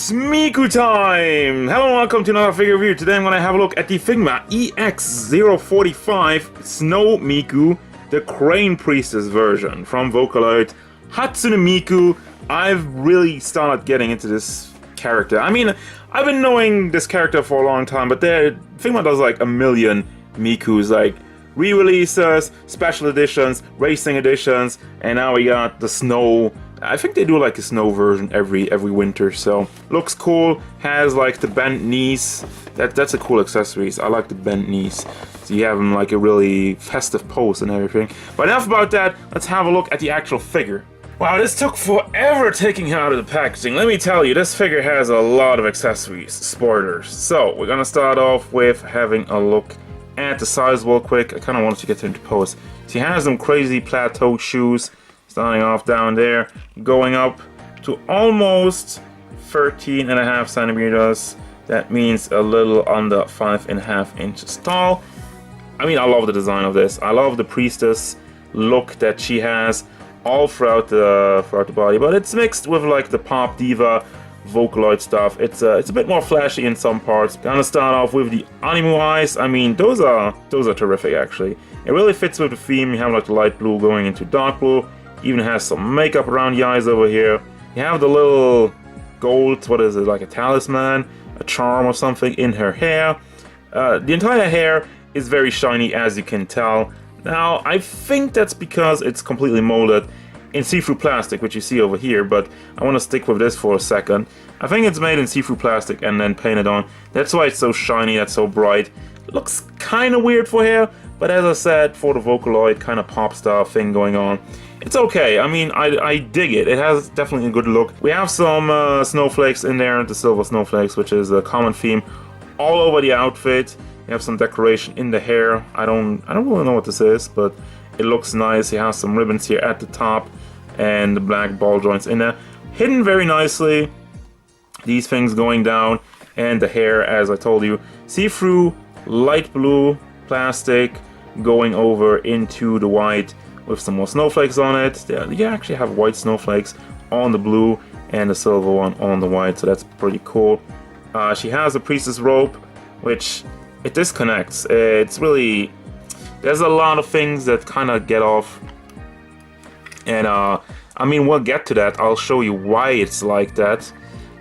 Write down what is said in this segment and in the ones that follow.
It's Miku time! Hello and welcome to another figure review. Today I'm going to have a look at the Figma EX045 Snow Miku, the Crane Priestess version from Vocaloid. Hatsune Miku. I've really started getting into this character. I mean, I've been knowing this character for a long time, but Figma does like a million Mikus, like re-releases, special editions, racing editions, and now we got the snow. I think they do like a snow version every winter, so looks cool. Has like the bent knees. That's a cool accessory. I like the bent knees. So you have them like a really festive pose and everything. But enough about that. Let's have a look at the actual figure. Wow, this took forever taking him out of the packaging. Let me tell you, this figure has a lot of accessories, spoilers. So we're gonna start off with having a look at the size real quick. I kind of wanted to get into pose. So he has some crazy plateau shoes. Starting off down there, going up to almost 13.5 centimeters. That means a little under 5.5 inches tall. I mean, I love the design of this. I love the Priestess look that she has all throughout the body, but it's mixed with like the pop diva vocaloid stuff. It's a bit more flashy in some parts. Gonna start off with the anime eyes. I mean, those are terrific actually. It really fits with the theme. You have like the light blue going into dark blue. Even has some makeup around the eyes over here. You have the little gold, what is it, like a talisman, a charm or something in her hair. The entire hair is very shiny, as you can tell. Now, I think that's because it's completely molded in see-through plastic, which you see over here, but I want to stick with this for a second. I think it's made in see-through plastic and then painted on. That's why it's so shiny, that's so bright. It looks kind of weird for hair, but as I said, for the Vocaloid kind of pop star thing going on, it's okay. I mean, I dig it. It has definitely a good look. We have some snowflakes in there, the silver snowflakes, which is a common theme all over the outfit. You have some decoration in the hair. I don't really know what this is, but it looks nice. You have some ribbons here at the top and the black ball joints in there. Hidden very nicely. These things going down, and the hair, as I told you, see-through light blue plastic going over into the white with some more snowflakes on it. You actually have white snowflakes on the blue and the silver one on the white, so that's pretty cool. She has a Priestess robe, which it disconnects. It's really, there's a lot of things that kind of get off, and I mean, we'll get to that. I'll show you why it's like that.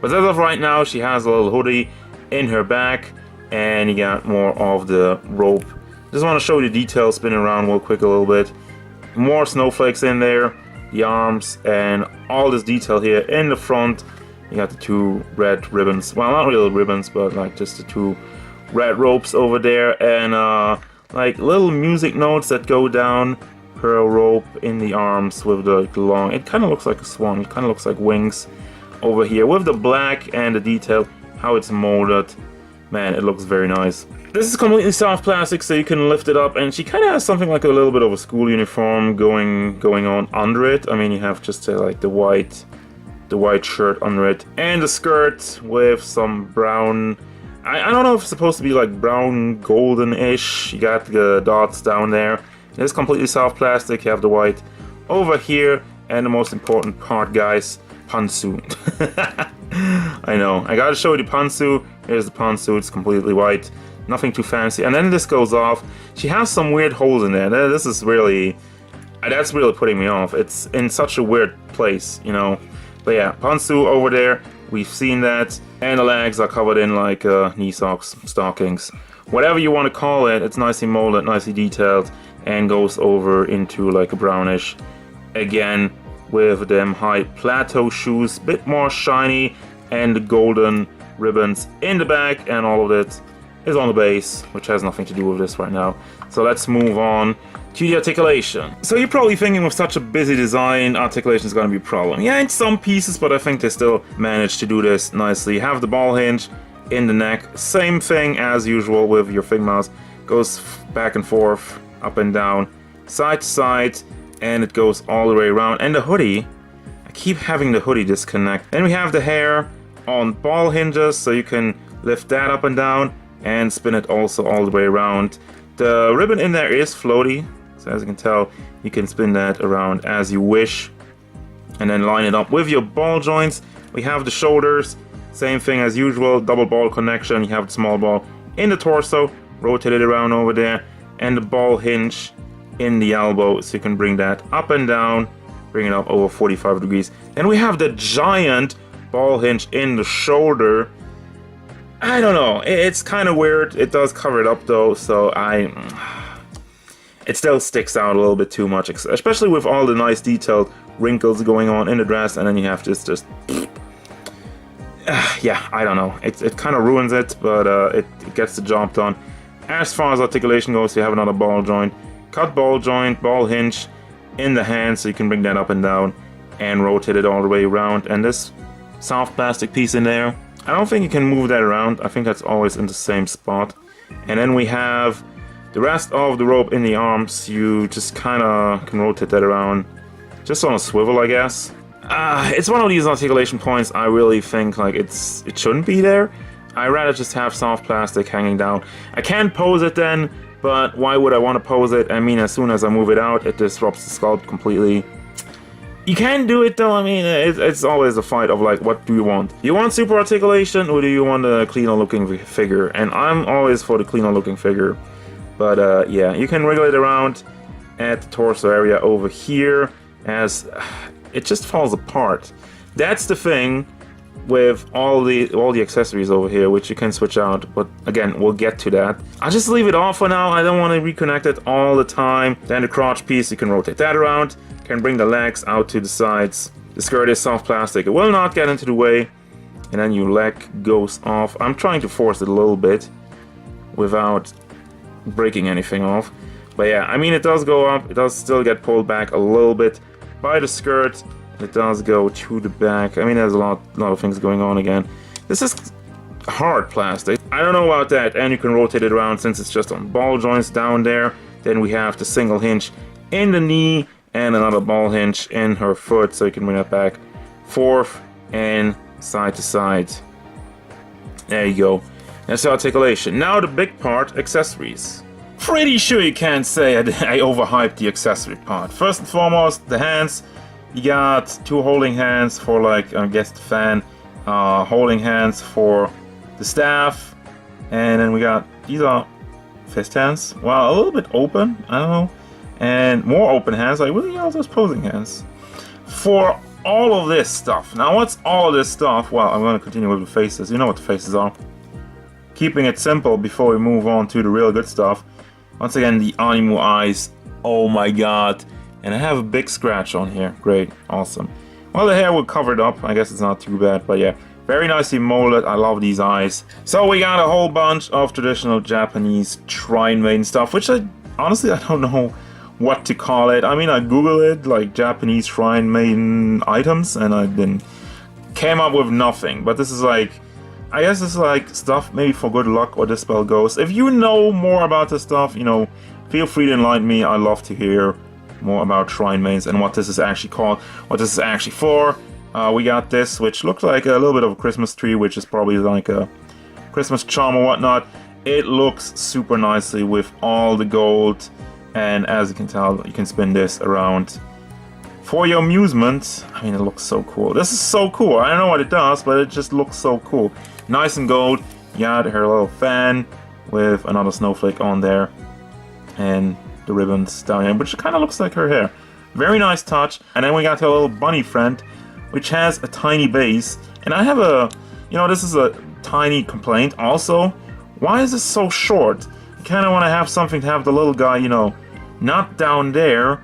But as of right now, she has a little hoodie in her back, and you got more of the robe. Just want to show you the details spinning around real quick a little bit. More snowflakes in there, the arms, and all this detail here in the front. You got the two red ribbons. Well, not really ribbons, but like just the two red ropes over there, and like little music notes that go down her rope in the arms with the long. It kind of looks like a swan. It kind of looks like wings over here with the black and the detail, how it's molded. Man, it looks very nice. This is completely soft plastic, so you can lift it up, and she kind of has something like a little bit of a school uniform going on under it. I mean, you have just like the white shirt under it, and the skirt with some brown. I don't know if it's supposed to be like brown golden-ish. You got the dots down there. It's completely soft plastic. You have the white over here, and the most important part, guys, pantsu. I know. I gotta show you the pantsu. Here's the pantsu. It's completely white. Nothing too fancy. And then this goes off. She has some weird holes in there. This is really, that's really putting me off. It's in such a weird place, you know. But yeah, pantsu over there. We've seen that. And the legs are covered in like knee socks, stockings. Whatever you want to call it, it's nicely molded, nicely detailed, and goes over into like a brownish. Again, with them high plateau shoes, bit more shiny, and the golden ribbons in the back, and all of it is on the base, which has nothing to do with this right now. So let's move on to the articulation. So you're probably thinking, with such a busy design, articulation is going to be a problem. Yeah, in some pieces, but I think they still managed to do this nicely. You have the ball hinge in the neck, same thing as usual with your Figmas. Goes back and forth, up and down, side to side, and it goes all the way around. And the hoodie, I keep having the hoodie disconnect. And we have the hair on ball hinges, so you can lift that up and down and spin it also all the way around. The ribbon in there is floaty, so as you can tell, you can spin that around as you wish, and then line it up with your ball joints. We have the shoulders, Same thing as usual, double ball connection. You have the small ball in the torso, rotate it around over there, and the ball hinge in the elbow, so you can bring that up and down, bring it up over 45 degrees. Then we have the giant ball hinge in the shoulder. I don't know, it's kind of weird. It does cover it up though, so it still sticks out a little bit too much, especially with all the nice detailed wrinkles going on in the dress, and then you have just yeah, I don't know. It kind of ruins it, but it gets the job done. As far as articulation goes, you have another ball joint, cut ball joint, ball hinge in the hand, so you can bring that up and down and rotate it all the way around. And this soft plastic piece in there, I don't think you can move that around. I think that's always in the same spot. And then we have the rest of the rope in the arms. You just kind of can rotate that around, just on a swivel, I guess. It's one of these articulation points I really think like it shouldn't be there. I'd rather just have soft plastic hanging down. I can pose it then, but why would I want to pose it? I mean, as soon as I move it out, it disrupts the sculpt completely. You can do it though. I mean, it's always a fight of like, what do you want? Do you want super articulation, or do you want a cleaner looking figure? And I'm always for the cleaner looking figure. But yeah, you can wriggle it around at the torso area over here, as it just falls apart. That's the thing with all the accessories over here, which you can switch out, but again, we'll get to that. I'll just leave it off for now. I don't want to reconnect it all the time. Then the crotch piece, you can rotate that around, can bring the legs out to the sides. The skirt is soft plastic, it will not get into the way, and then your leg goes off. I'm trying to force it a little bit without breaking anything off, but yeah, I mean, it does go up, it does still get pulled back a little bit by the skirt. It does go to the back. I mean, there's a lot of things going on again. This is hard plastic. I don't know about that. And you can rotate it around since it's just on ball joints down there. Then we have the single hinge in the knee and another ball hinge in her foot, so you can bring that back forth and side to side. There you go. That's the articulation. Now the big part, accessories. Pretty sure you can't say I overhyped the accessory part. First and foremost, the hands. You got two holding hands for, like, I guess, the fan, holding hands for the staff, and then we got, these are fist hands. Well, a little bit open, I don't know, and more open hands, like, what are those posing hands? For all of this stuff. Now, what's all of this stuff? Well, I'm going to continue with the faces. You know what the faces are. Keeping it simple before we move on to the real good stuff. Once again, the Animu eyes. Oh my god. And I have a big scratch on here. Great. Awesome. Well, the hair will cover it up. I guess it's not too bad. But yeah, very nicely molded. I love these eyes. So we got a whole bunch of traditional Japanese shrine maiden stuff, which honestly, I don't know what to call it. I mean, I googled it, like Japanese shrine maiden items, and I came up with nothing. But this is like, I guess it's like stuff maybe for good luck or dispel ghosts. If you know more about this stuff, you know, feel free to enlighten me. I love to hear more about shrine maidens and what this is actually called, what this is actually for. We got this, which looks like a little bit of a Christmas tree, which is probably like a Christmas charm or whatnot. It looks super nicely with all the gold, and as you can tell, you can spin this around for your amusement. I mean, it looks so cool. This is so cool. I don't know what it does, but it just looks so cool. Nice and gold. You got her little fan with another snowflake on there, and the ribbons down here, which kind of looks like her hair. Very nice touch. And then we got her little bunny friend, which has a tiny base. And I have a, you know, this is a tiny complaint also. Why is this so short? I kind of want to have something to have the little guy, you know, not down there,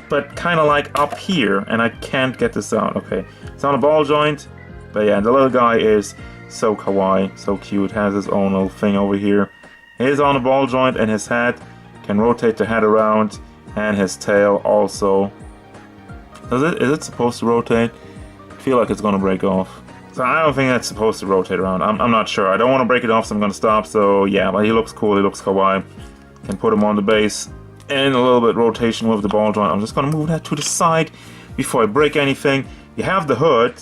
but kind of like up here. And I can't get this out. Okay, it's on a ball joint. But yeah, the little guy is so kawaii, so cute. Has his own little thing over here. He is on a ball joint, and his head can rotate the head around, and his tail also. Is it supposed to rotate? I feel like it's gonna break off. So I don't think that's supposed to rotate around. I'm not sure. I don't want to break it off, so I'm gonna stop. So yeah, but he looks cool. He looks kawaii. Can put him on the base and a little bit rotation with the ball joint. I'm just gonna move that to the side before I break anything. You have the hood.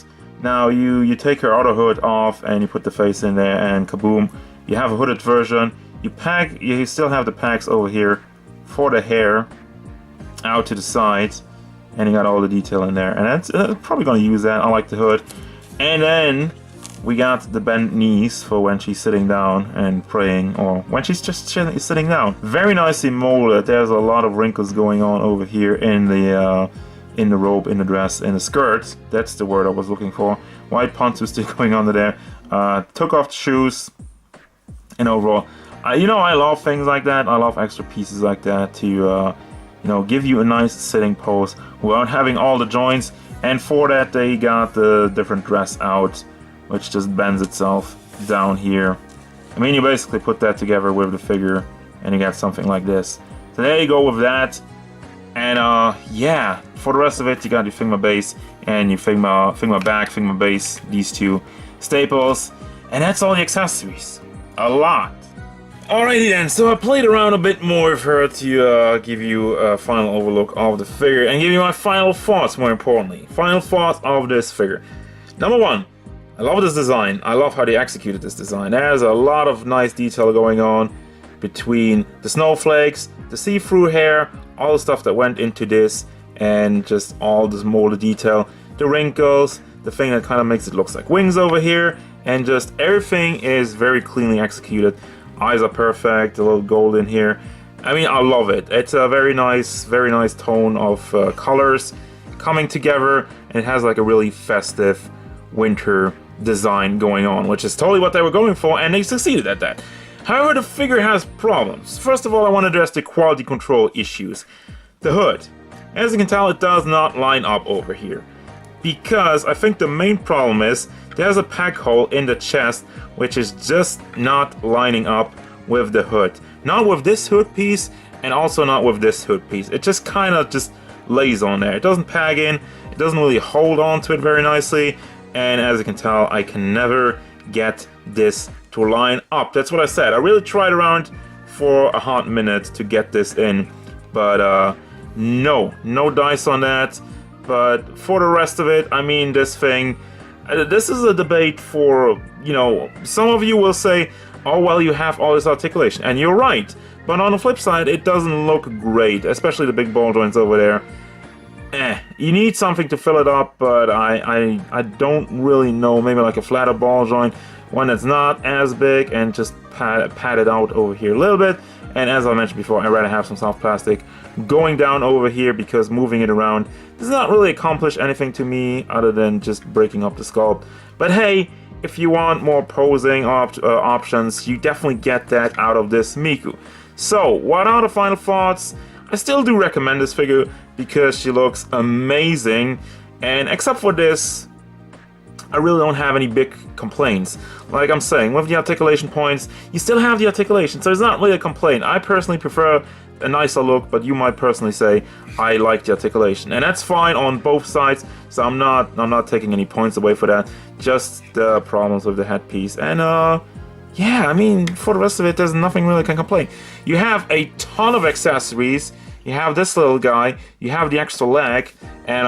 Now you take her outer hood off and you put the face in there, and kaboom, you have a hooded version. You still have the packs over here for the hair out to the sides, and you got all the detail in there, and that's probably going to use that. I like the hood. And then We got the bent knees for when she's sitting down and praying, or when she's just sitting down. Very nicely molded. There's a lot of wrinkles going on over here in the robe, in the dress, in the skirt. That's the word I was looking for. White pantsu still going on there. Took off the shoes, and overall, you know, I love things like that. I love extra pieces like that to, you know, give you a nice sitting pose without having all the joints. And for that, they got the different dress out, which just bends itself down here. I mean, you basically put that together with the figure, and you got something like this. So there you go with that. And yeah, for the rest of it, you got your Figma base and your Figma back, Figma base, these two staples, and that's all the accessories. A lot. Alrighty then, so I played around a bit more with her to give you a final overlook of the figure and give you my final thoughts, more importantly. Final thoughts of this figure. Number one, I love this design. I love how they executed this design. There's a lot of nice detail going on between the snowflakes, the see-through hair, all the stuff that went into this, and just all this molded detail, the wrinkles, the thing that kind of makes it look like wings over here, and just everything is very cleanly executed. Eyes are perfect, a little gold in here. I mean, I love it. It's a very nice tone of colors coming together, and it has like a really festive winter design going on, which is totally what they were going for, and they succeeded at that. However, the figure has problems. First of all, I want to address the quality control issues. The hood. As you can tell, it does not line up over here, because I think the main problem is there's a pack hole in the chest which is just not lining up with the hood. Not with this hood piece, and also not with this hood piece. It just kind of just lays on there. It doesn't peg in, it doesn't really hold on to it very nicely, and as you can tell, I can never get this to line up. That's what I said. I really tried around for a hot minute to get this in, but no dice on that. But for the rest of it, I mean, this thing, this is a debate for, you know, some of you will say, oh well, you have all this articulation, and you're right, but on the flip side, it doesn't look great, especially the big ball joints over there. You need something to fill it up, but I don't really know, maybe like a flatter ball joint, one that's not as big, and just pat it out over here a little bit. And as I mentioned before, I'd rather have some soft plastic going down over here, because moving it around does not really accomplish anything to me other than just breaking up the sculpt. But hey, if you want more posing options, you definitely get that out of this Miku. So, what are the final thoughts? I still do recommend this figure because she looks amazing, and except for this, I really don't have any big complaints. Like I'm saying, with the articulation points, you still have the articulation, so it's not really a complaint. I personally prefer a nicer look, but you might personally say I like the articulation, and that's fine on both sides. So I'm not taking any points away for that. Just the problems with the headpiece, and yeah, I mean, for the rest of it, there's nothing really can complain. You have a ton of accessories. You have this little guy. You have the extra leg, and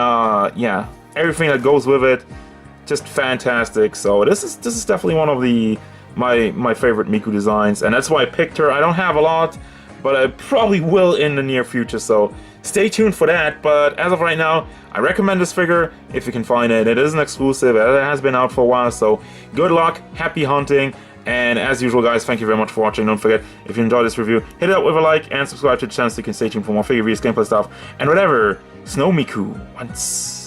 yeah, everything that goes with it. Just fantastic. So this is definitely one of my favorite Miku designs, and that's why I picked her. I don't have a lot, but I probably will in the near future, so stay tuned for that. But as of right now, I recommend this figure if you can find it. It is an exclusive, it has been out for a while, so good luck, happy hunting, and as usual guys, thank you very much for watching. Don't forget, if you enjoyed this review, hit it up with a like and subscribe to the channel so you can stay tuned for more figure reviews, gameplay stuff, and whatever Snow Miku wants.